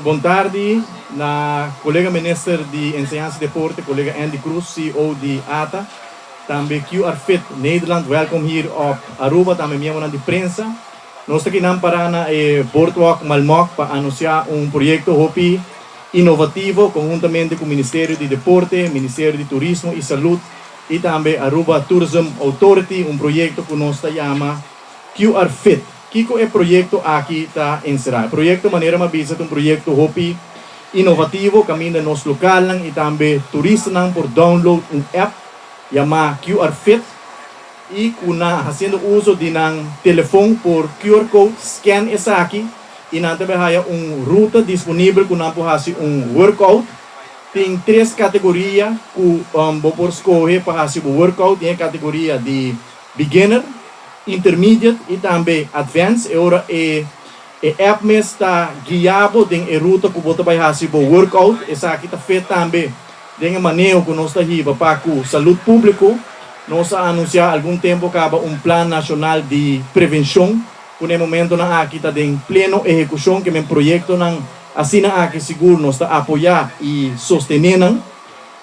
Bom tarde na colega minister de Enseñanza e Deporte, colega Andy Cruz, CEO de ATA. Também QR Fit Nederland, welkom hier op Aruba, também membro de prensa. Nós aqui na Parana Boardwalk Malmoc para anunciar projeto hopi inovativo conjuntamente com o Ministério de Deporte, Ministério de Turismo e Saúde e também Aruba Tourism Authority, projeto que nós chama QR Fit. Kiko é projeto aqui está encerrado. Projeto maneira mabisa projeto hopi inovativo, caminho nos local e também turistas por download app chamado QR Fit e kuna fazendo uso de telefone por QR code scan essa aqui e na também há ruta disponível kuna por fazer workout. Tem três categorias que por escolher para fazer o workout. Tem a categoria de beginner, intermediate e também advanced. Agora app está guiado em a ruta que você vai fazer o workout. Essa aqui está feita também de uma maneira que nós estamos para a saúde pública. Nós anunciamos há algum tempo que plano nacional de prevenção. Que no momento aqui está em pleno execução, que é projeto assim aqui seguro nós está apoiar e sostener.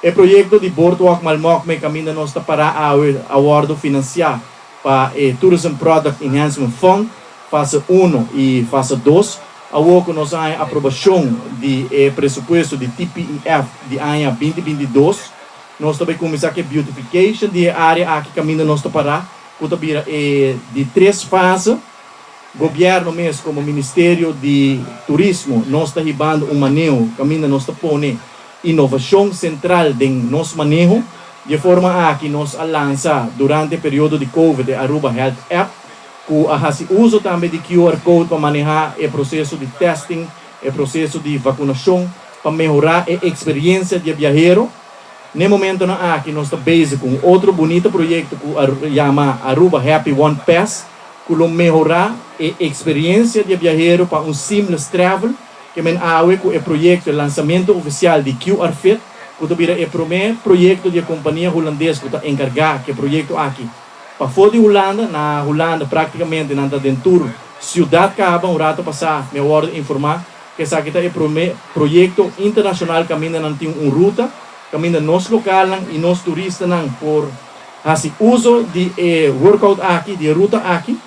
O projeto de Boardwalk Malmoc me caminha nós está para a acordo financiar para o Tourism Product Enhancement Fund, fase 1 e fase 2. Agora nós temos a aprovação de presupuesto de TPEF de ano 2022. Nós também começamos a beautification de área aqui caminho nós está para de 3 fases. Governo mesmo como Ministério de Turismo nós está ribando manejo caminho nós está pondo inovação central de nosso manejo de forma que nós lança durante o período de Covid a Aruba Health App que faz uso também de QR Code para manejar o processo de testing, o processo de vacinação para melhorar a experiência de viajero. No momento que nós está base com outro bonito projeto que chama Aruba Happy One Pass que melhorar a experiência de viajero para seamless travel que com o projeto de lançamento oficial de QR Fit que é o primeiro projeto de companhia holandesa que está encarregado que projeto aqui para fora de Holanda, na Holanda praticamente na dentro Ciudad Caba, rato passado me ordem informar que essa aqui é o primeiro projeto internacional que ainda não tem ruta, que ainda nos local e nos turistas por fazer uso de workout aqui, de ruta aqui,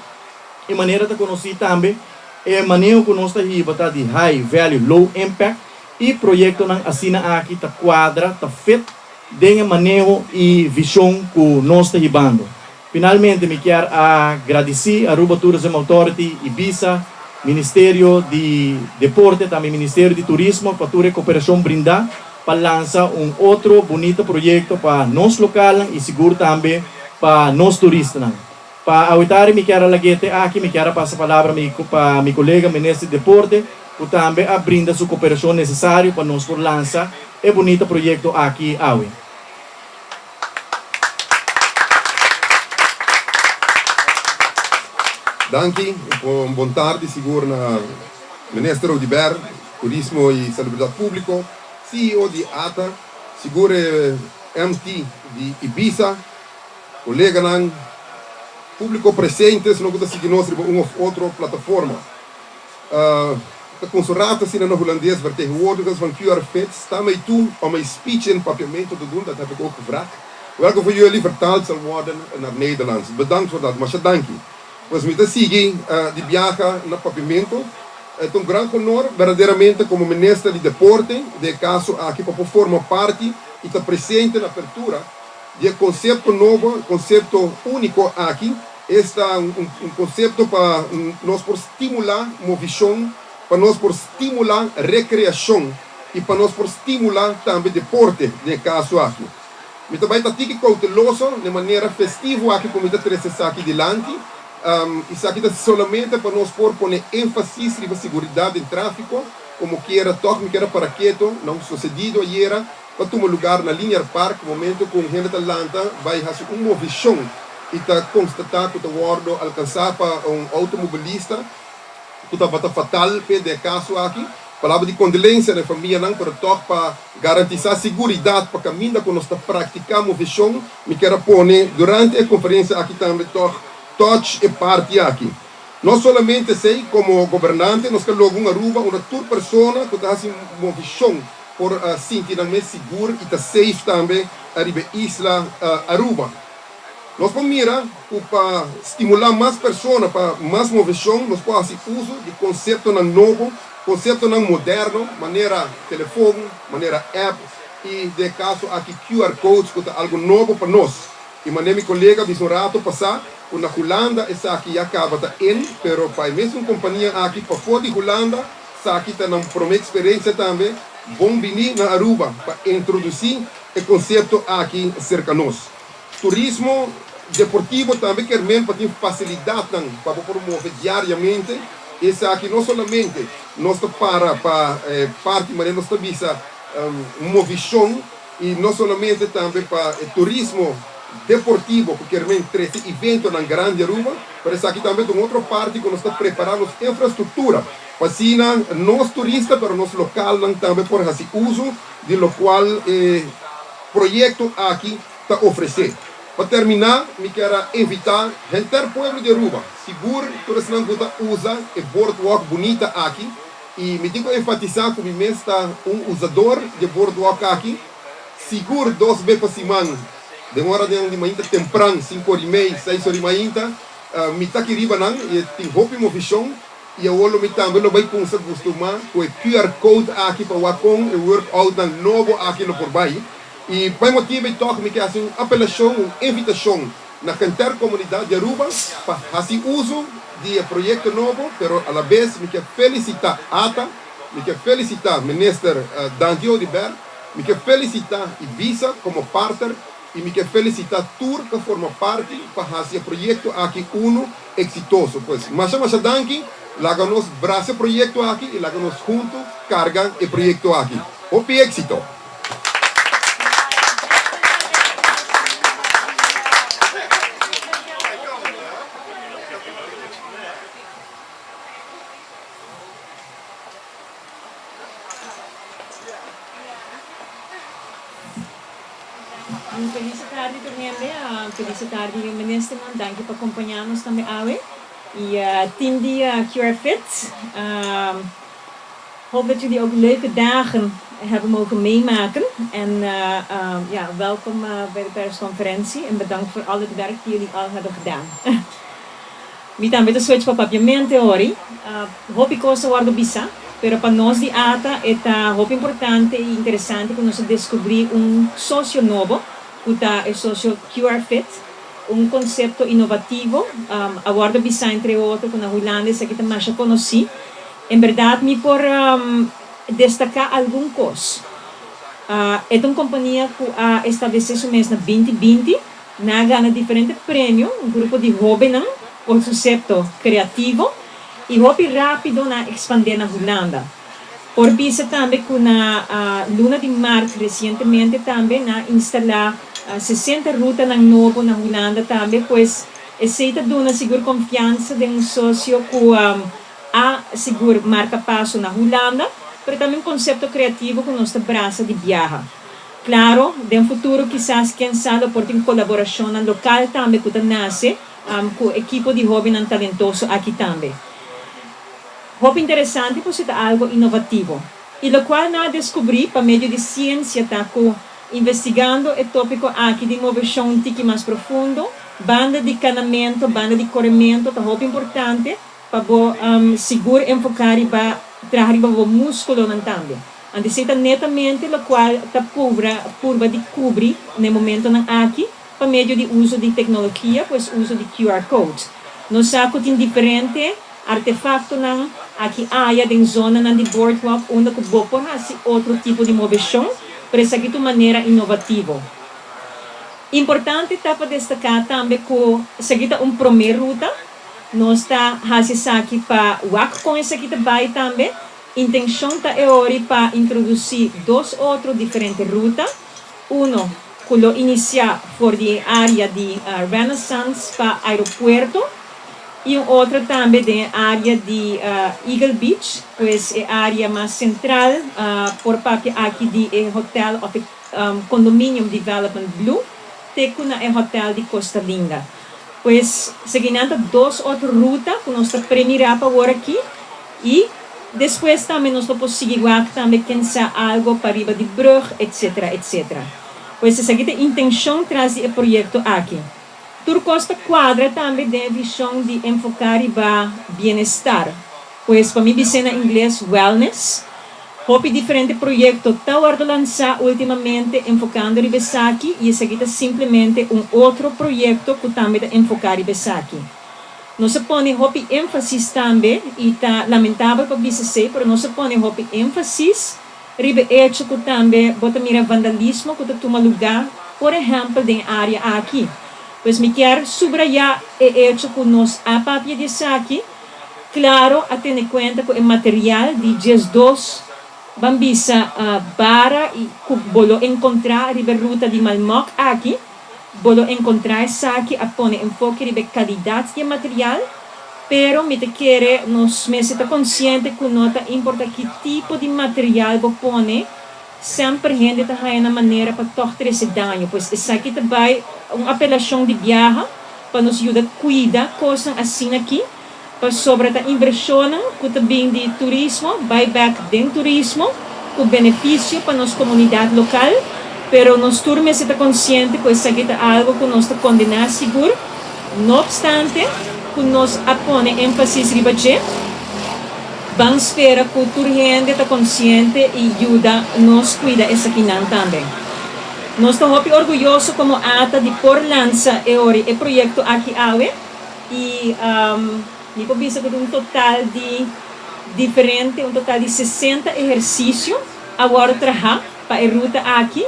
e maneira de conhecer também é maneira que nós está de high value, low impact e projeto assim aqui está quadra, está feito de manejo e visão que nós está ribando. Finalmente, me quero agradecer a Aruba Tourism Authority, Ibiza, Ministério de Deporte, também Ministério de Turismo, para toda a cooperação brindar, para lançar outro bonito projeto para nós local e seguro também para nós turistas. Para auditar, me quero aqui, me quero passar a palavra para meu colega Ministro de Deporte, que também brinda sua cooperação necessária para nós lançar o bonito projeto aqui. Danke, boa tarde, seguro na Ministro de Ber, Turismo e Salubridade Público, CEO de ATA, seguro MT de Ibiza, colega nan, público presente, se não está seguindo uma outra plataforma. A consulrata sina no holandês vertegenwoordigers van QR Fit staan mij toe om mijn speech in papiamento te doen, dat heb ik ook gevraagd. Welke voor jullie vertaald zal worden naar Nederlands. Bedankt voor dat, maar dank je. Pues me sigue de viaja no papiamento. É um grande honor, verdadeiramente, como ministro de Deporte, de caso aqui para formar parte e estar presente na abertura de conceito novo, conceito único aqui. Este é conceito para nós por estimular movição, para nós por estimular recreação e para nós por estimular também deporte, de caso aqui. Me também está cauteloso, de maneira festiva aqui, como está trazendo aqui delante. Isso aqui é somente para nós pôr ênfase na segurança em tráfego, como que era toque, que era para quieto, não sucedido ayer, para tomar lugar na linha park, momento com gente de Atlanta, vai fazer uma visão e está constatado que está alcançar para automobilista, que está fatal, de caso aqui, palavra de condolência na família, não para toque, para garantir a segurança, para caminhar quando nós praticamos visão, me quero pôr durante a conferência aqui também toque, touch e parte aqui. não somente sei como governante, nós queremos logo Aruba, uma tour pessoa que tem uma visão por sentir mais seguro e tá safe também arriba isla Aruba. Nós vamos mirar para estimular mais pessoas, para mais movição, nós podemos fazer uso de conceito novo, conceito moderno, maneira telefone, maneira app, e de caso aqui QR Codes, que é algo novo para nós. E maneira meu colega disse um rato passar, na Holanda, essa aqui acaba de mas para a mesma companhia aqui, para fora de Holanda, essa aqui está uma experiência também, bom vir na Aruba, para introduzir o conceito aqui cerca de nós. Turismo deportivo também quer mesmo para ter facilidade para promover diariamente. Esse aqui não somente nós para parte, mas nós também uma visão e não somente também para turismo deportivo, porque realmente esse evento na Grande Aruba, mas aqui também tem outra parte que nós estamos preparando infraestrutura para nós turistas, para nós local também por fazer uso de lo qual projeto aqui está oferecendo. Para terminar, me quero invitar o inteiro povo de Aruba. Seguro, todos não usa o boardwalk bonita aqui. E me digo enfatizar que eu está usador de boardwalk aqui. Seguro 2 vezes por semana. Demora de manhã temprano, 5h30, 6h30. Me está aqui riba não, e tem roupa e visão. E eu olho me também não vai acostumar com o QR Code aqui para o workout novo aqui no Porbai. E por motivo então me quero uma apelação, uma invitação na comunidade de Aruba para fazer uso de projeto novo, mas à vez me quero felicitar ATA, me quero felicitar o ministro Daniel Oliver, me quero felicitar Ibiza como partner e me quero felicitar Tour que forma parte para fazer projeto aqui exitoso. Pois, mas danke, láganos braço projeto aqui e láganos juntos cargan o projeto aqui. Hope éxito! Feliz tarde também, feliz tarde ministro, dank por acompanhar-nos também hoje. E team die QR Fit. Hoop dat jullie ook leuke dagen hebben mogen meemaken. En ja, welkom bij de persconferentie en bedankt voor al het werk die jullie al hebben gedaan. Mi também estou switch para papiamento hoje. Hoop ik cosa guardo bisa. Pero para nós de ATA é muito importante e interessante que nós descobrir sócio novo, que é o sócio QR Fit, conceito inovativo, aguardo bisa entre outros, com a Holanda, que também mais conheci. Em verdade, me por destacar alguma coisa. É uma companhia que estabeleceu seu mês na 2020, ganha diferentes prêmios, grupo de jovens, por conceito criativo, e hobby rápido na expandir na Holanda. Por vista também que na Luna de Marco recentemente também na instalar 60 rutas na novo na Holanda também, pois aceita dona segura confiança de sócio que segura marca passo na Holanda, mas também conceito criativo que nós abraça de viajar. Claro, de futuro quizás quem sabe por ter colaboração na local também que nasce com equipo de jovem talentoso aqui também. Hobby interessante por ser algo inovativo. E o qual nós descobri por meio de ciência, investigando o tópico aqui de movição um tique mais profundo, banda de canamento, banda de corrimento, é muito importante para seguro enfocar e para trazer o músculo também. Antes netamente o qual está curva de cobrir no momento aqui, por meio de uso de tecnologia, pois uso de QR Code. Nós sabemos diferente artefacto aqui área de zona de boardwalk onde que vou por outro tipo de movição para essa aqui de maneira inovativa. Importante está para destacar também que essa aqui é primeira ruta, nós está fazendo aqui para WAC com essa aqui também também. Intenção está agora para introduzir 2 outros diferentes rutas, que lo iniciar por a área de Renaissance para aeroporto. E outra também da área de Eagle Beach, pois é a área mais central, por parte aqui de hotel, Condominium Development Blue, tem o hotel de Costa Linda. Pues seguindo dos outras rutas que nós premirar para agora aqui e depois também nós vamos seguir também pensar algo para riba de brug, etc, etc. Pois essa aqui é a intenção traz o projeto aqui. Tur Costa Quadra também tem a visão de enfocar riba bem-estar. Pois para mim dizem em inglês wellness. Hopi diferente projeto está lançar ultimamente enfocando riba aqui e esse aqui é simplesmente outro projeto que também está enfocar riba aqui. Não se põe hopi ênfase também e está lamentável para dizer, mas não se põe hopi ênfase riba hecho que também bota mira vandalismo que toma lugar, por exemplo, na área aqui. Pois me quero subrayar o hecho que nós apapia de aqui, claro, a ter em conta que o material de GES2 bambisa para e bolo encontrar riba ruta de Malmok aqui, bolo encontrar aqui a pone enfoque riba qualidade de material, pero me te quere nos me está consciente que nota importa que tipo de material bo pone sempre gente tá na maneira para torcer esse dano, pois isso aqui também uma apelação de viagem para nos ajudar a cuidar coisas assim aqui, para sobre a inversão que também de turismo, buyback de turismo, com benefício para nossa comunidade local, pero nos turmes está consciente que isso aqui é algo que nós está condenar seguro, não obstante que nós apone ênfase riba de vamos esperar que a gente está consciente e ajuda nos cuida essa aqui também. Nós estamos orgulhosos como ATA de por lança o projeto aqui awe e me visa que total de diferente, total de 60 exercícios agora trabalhar para a ruta aqui.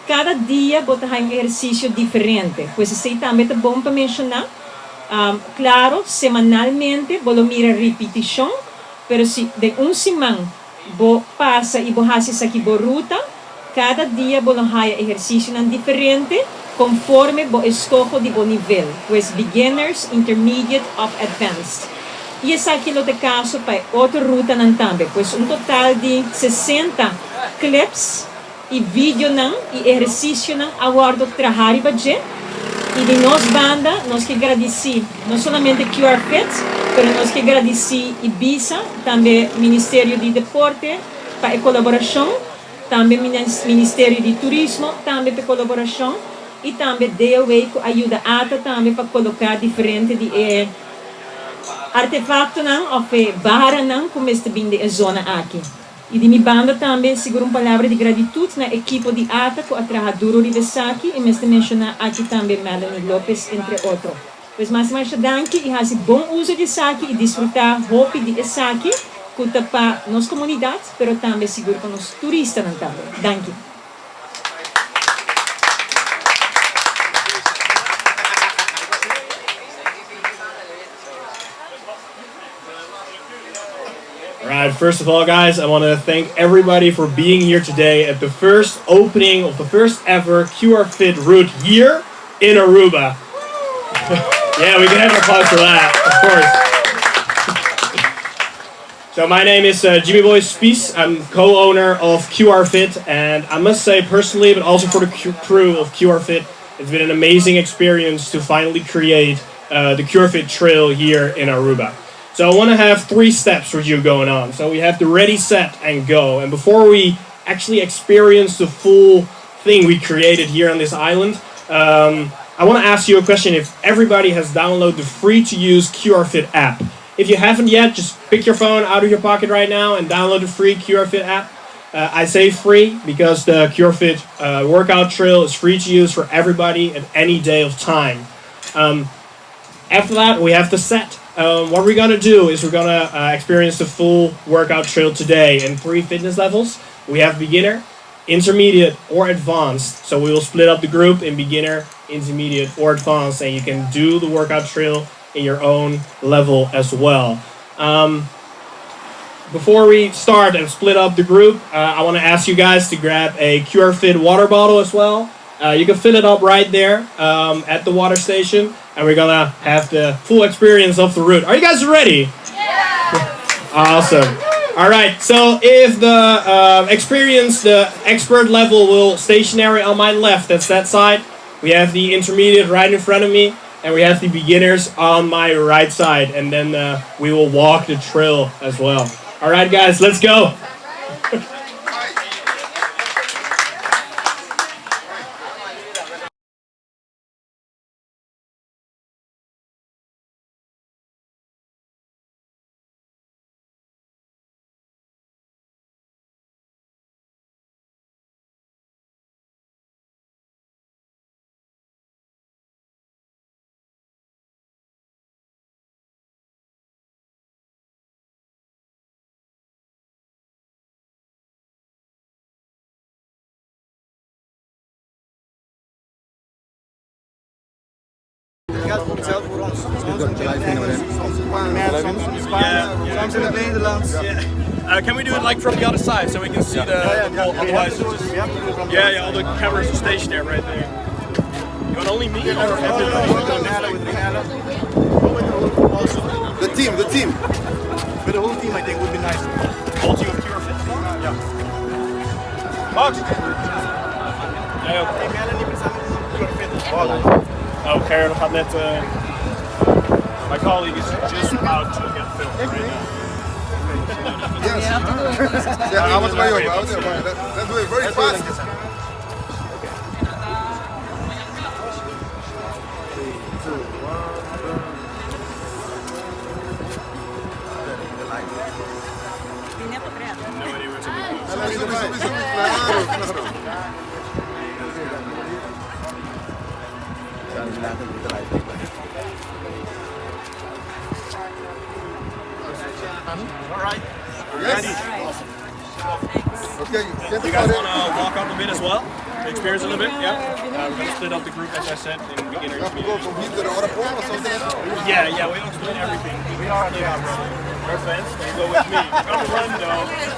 Cada dia botar um exercício diferente, pois isso também é bom para mencionar. Claro, semanalmente, vou mira repetição, mas se de semana vou passa e vou fazer isso aqui por ruta, cada dia vou fazer exercício diferente, conforme vou escolher de bom nível, pois beginners, intermediate, of advanced. E esse aqui é o caso para outra ruta também, pois total de 60 clips e vídeo e exercício agora trabalhar budget. E de nós banda, nós que agradecer, não somente QR Fit, mas nós que agradecer Ibiza, também Ministério de Deporte, para a colaboração, também Ministério de Turismo, também para a colaboração, e também DOE que ajuda a ATA também para colocar diferente de artefacto ou barra como este bem de zona aqui. E de minha banda também seguro uma palavra de gratidão na equipe de ATA que trabalha duro de Vesaki e me mencionar aqui também Melanie Lopes, entre outros. Pois mais danke e fazer bom uso de Saki e desfrutar hope de Saki que para nossa comunidade, mas também seguro para os turistas também. Danke. Alright, first of all, guys, I want to thank everybody for being here today at the first opening of the first ever QR Fit route here in Aruba. Yeah, we can have an applause for that, of course. So my name is Jimmy Boy Spies. I'm co-owner of QR Fit, and I must say personally, but also for the crew of QR Fit, it's been an amazing experience to finally create the QR Fit trail here in Aruba. So I want to have 3 steps for you going on. So we have the ready, set, and go. And before we actually experience the full thing we created here on this island, I want to ask you a question if everybody has downloaded the free-to-use QR Fit app. If you haven't yet, just pick your phone out of your pocket right now and download the free QR Fit app. I say free because the QR Fit workout trail is free to use for everybody at any day of time. After that, we have the set. What we're going to do is we're going to experience the full workout trail today in 3 fitness levels. We have beginner, intermediate, or advanced. So we will split up the group in beginner, intermediate, or advanced, and you can do the workout trail in your own level as well. Before we start and split up the group, I want to ask you guys to grab a QR Fit water bottle as well. You can fill it up right there at the water station, and we're gonna have the full experience of the route. Are you guys ready? Yeah! Awesome. All right, so if the experience, the expert level will stationary on my left, that's that side. We have the intermediate right in front of me, and we have the beginners on my right side, and then we will walk the trail as well. All right, guys, let's go. Can we do it like from the other side so we can see the wall? Otherwise, it's just, yeah, all the cameras are stationed there right there. You want only me or everybody? The team. With the whole team, I think would be nice. Whole team of Cure Fit. Yeah. Max. Ja, ook. Okay, dan gaat net. My colleague is just about to get filmed right now. Yes. Yeah, I was way over. Let's do it very fast. All right. Yes. Okay. You guys want to walk up a bit as well? To experience a little bit? Yeah. We're going to split up the group, as I said, in beginner and Go from here to the other pole or something? Yeah, we don't explain everything. We are, yeah, bro. We're fans. You go with me. You're going to run, though.